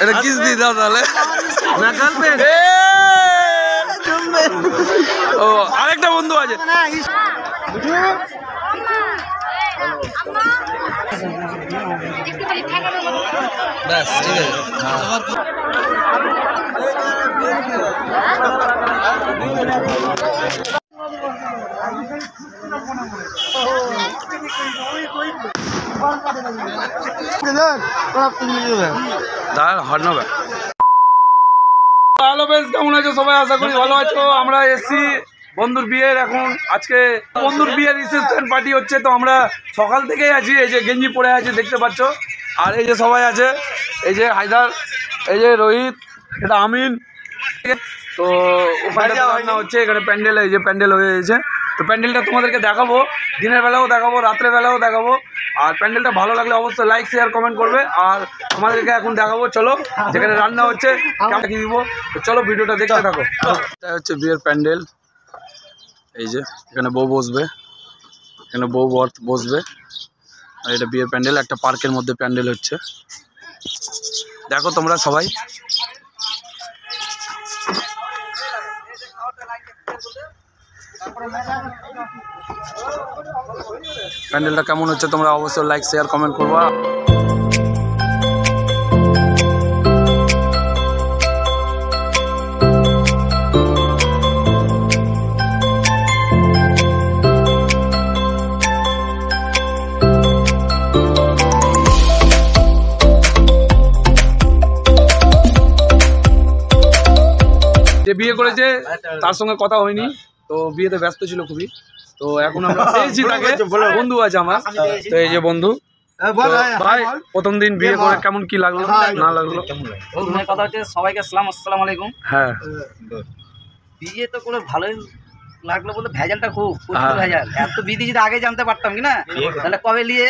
এটা কিস দি দাও তাহলে না গার্লফ্রেন্ড ও আরেকটা বন্ধু আছে ব্যাস ঠিক আছে হ্যালো বেশ কেমন আছো সবাই আশা করি ভালো আছো আমরা এসছি বন্ধুর বিয়ের এখন আজকে বন্ধুর বিয়ের রিসেপশন পার্টি হচ্ছে তো আমরা সকাল থেকেই আছি এই যে গেঞ্জি পরে আছি দেখতে পাচ্ছ আর এই যে সবাই আছে এই যে হায়দার এই যে রোহিত এটা আমিন তো ওখানে রান্না হচ্ছে এখানে প্যান্ডেল এই যে প্যান্ডেল হয়ে গেছে তো প্যান্ডেলটা তোমাদেরকে দেখাবো দিনের বেলাও দেখাবো রাত্রে বেলাও দেখাবো আর প্যান্ডেলটা ভালো লাগলে অবশ্যই লাইক শেয়ার কমেন্ট করবে আর আমাদেরকে এখন দেখাবো চলো যেখানে রান্না হচ্ছে দেখিয়ে দিব তো চলো ভিডিওটা দেখতে থাকো এটা হচ্ছে বিয়ের প্যান্ডেল এই যে এখানে বউ বসবে এখানে বউ বর বসবে আর এটা বিয়ের প্যান্ডেল একটা পার্কের মধ্যে প্যান্ডেল হচ্ছে দেখো তোমরা সবাই প্যান্ডেলটা কেমন হচ্ছে তোমরা অবশ্যই লাইক শেয়ার কমেন্ট করবা যে বিয়ে করেছে তার সঙ্গে কথা হয়নি তো বিয়েতে ব্যস্ত ছিল খুবই তো এখন আমরা পেয়েছি তাকে বন্ধু আছে আমার তো এই যে বন্ধু ভাই প্রথম দিন বিয়ে করে কেমন কি লাগলো না লাগলো কথা হচ্ছে সবাইকে আসসালামু আলাইকুম হ্যাঁ বিয়ে তো করে ভালোই লাগলো বলে ভেজালটা খুব ভেজাল এত বিধি যদি আগে জানতে পারতাম কি না তাহলে কবে নিয়ে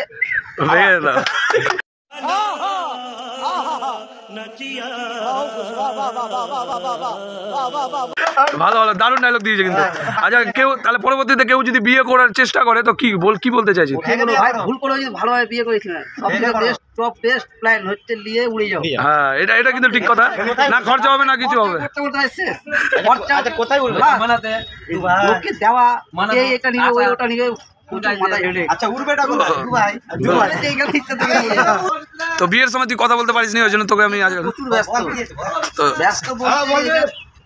ভালো ভালো দারুণ ডায়লগ দিয়েছে কিন্তু আচ্ছা কেউ তাহলে পরবর্তীতে কেউ যদি বিয়ে করার চেষ্টা করে তো কি বলতে চাইছি ভাই ভুল করে যদি ভালোভাবে বিয়ে করেছি না সব বেস্ট প্ল্যান হচ্ছে নিয়ে উড়ে যাও হ্যাঁ এটা কিন্তু ঠিক কথা না খরচা হবে না কিছু হবে কোথায় বলবো লোককে দেওয়া এটা নিয়ে ওটা নিয়ে তো বিয়ের সময় তুই কথা বলতে পারিস নি ওই জন্য তোকে আমি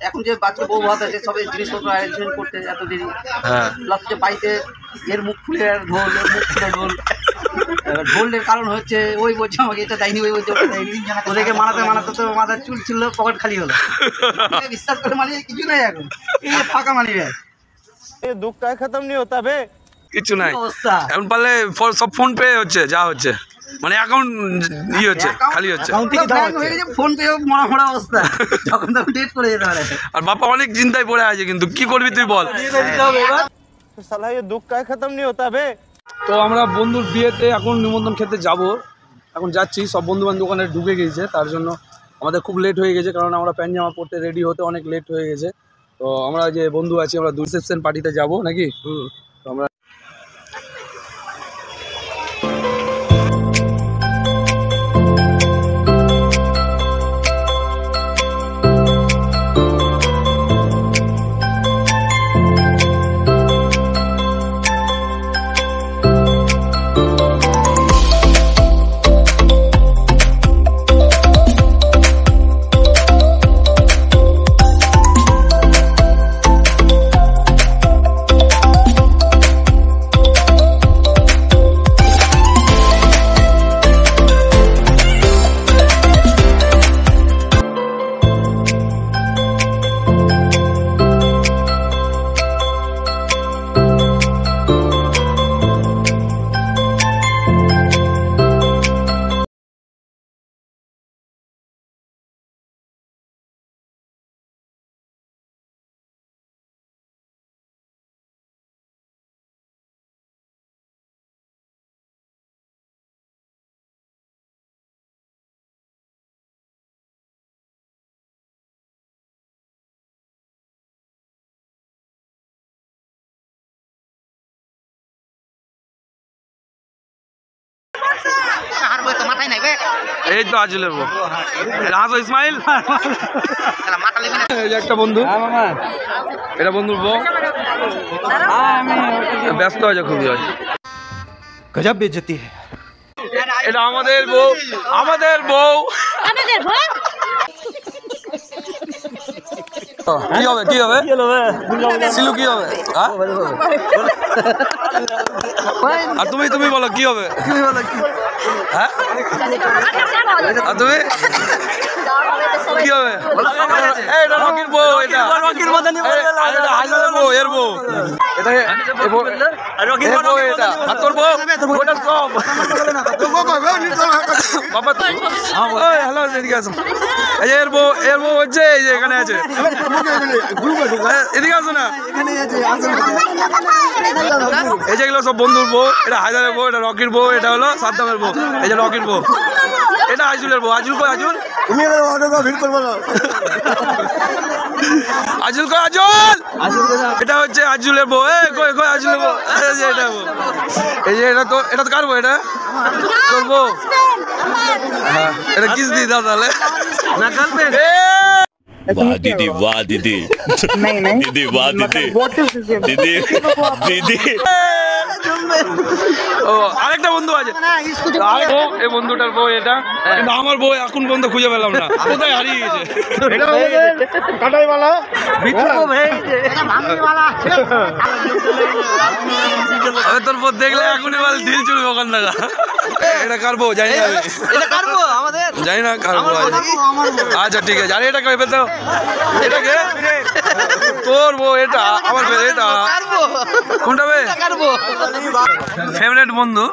এখন যে বাচ্চা বউ ভাত আছে সবাই জিনিসপত্র আয়োজন করতে এত দেরি প্লাস যে বাড়িতে এর মুখ খুলে ঢোল এর মুখ খুলে ঢোল ঢোলের কারণ হচ্ছে ওই বলছে আমাকে এটা দেয়নি ওই বলছে ওটা দেয়নি ওদেরকে মানাতে তো মাথার চুল ছিল পকেট খালি হলো বিশ্বাস করে মানিয়ে কিছু নাই এখন ফাঁকা মানি ভাই দুঃখ কা খতম নেই হতা বে কিছু নাই এখন পারলে সব ফোন পে হচ্ছে যা হচ্ছে মানে অ্যাকাউন্ট ই হচ্ছে খালি হচ্ছে ফোন পে মরা মরা অবস্থা যখন তখন ডেট করে যেতে পারে আর বাবা অনেক চিন্তায় পড়ে আছে কিন্তু কি করবি তুই বল সালা ये दुख का खत्म नहीं होता बे তো আমরা বন্ধুর বিয়েতে এখন নিমন্ত্রণ খেতে যাব এখন যাচ্ছি সব বন্ধু বান্ধব ওখানে ঢুকে গিয়েছে তার জন্য আমাদের খুব লেট হয়ে গেছে কারণ আমরা প্যান্ট জামা পরতে রেডি হতে অনেক লেট হয়ে গেছে তো আমরা যে বন্ধু আছি আমরা রিসেপশন পার্টিতে যাব নাকি তো আমরা এই তো আজুলের বউ হাসো ইসমাইল এই যে একটা বন্ধু এটা বন্ধুর বউ ব্যস্ত হয়েছে খুবই হয় गजब बेइज्जती है এটা আমাদের বউ কি হবে সিলু কি হবে আর তুমি বলো কি হবে হ্যাঁ আর তুমি কি হবে এটা রকির বউ এটা বউ এর বউ এটা এটা আর তোর বউ ওটা সব বাবা হ্যালো এদিকে আসো এই যে এর বউ হচ্ছে এই যে এখানে আছে এদিকে আসো না এই যেগুলো সব বন্ধুর বউ এটা হায়দারের বউ এটা রকির বউ এটা হলো সাদ্দামের বউ এই যে রকির বউ এটা আজুলের বউ আজুল কই আজুল আজুল কই আজুল এটা হচ্ছে আজুলের বউ কই আজুলের বউ এই যে এটা বউ এই যে এটা তো কার বউ এটা তোর বউ হ্যাঁ এটা কিস দি দাও তাহলে না গার্লফ্রেন্ড वाह दीदी दीदी वाह दीदी दीदी ও আরেকটা বন্ধু আছে এই বন্ধুটার বউ এটা কিন্তু আমার বউ এখন পর্যন্ত খুঁজে পেলাম না কোথায় হারিয়ে গেছে তোর বউ দেখলে এখনই বল ঢিল চুলবে ওখান টাকা এটা কার বউ জানি না জানি না কার বউ আচ্ছা ঠিক আছে আরে এটা কই পেতো এটা কে তোর বউ এটা আমার এটা কোনটা বে ফেভারিট বন্ধু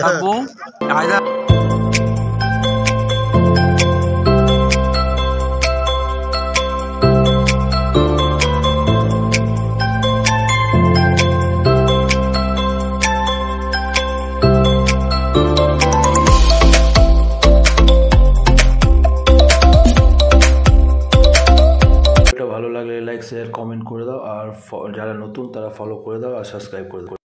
আর বউ হায়দার ভালো লাগলে লাইক শেয়ার কমেন্ট করে দাও আর যারা নতুন তারা ফলো করে দাও আর সাবস্ক্রাইব করে দাও।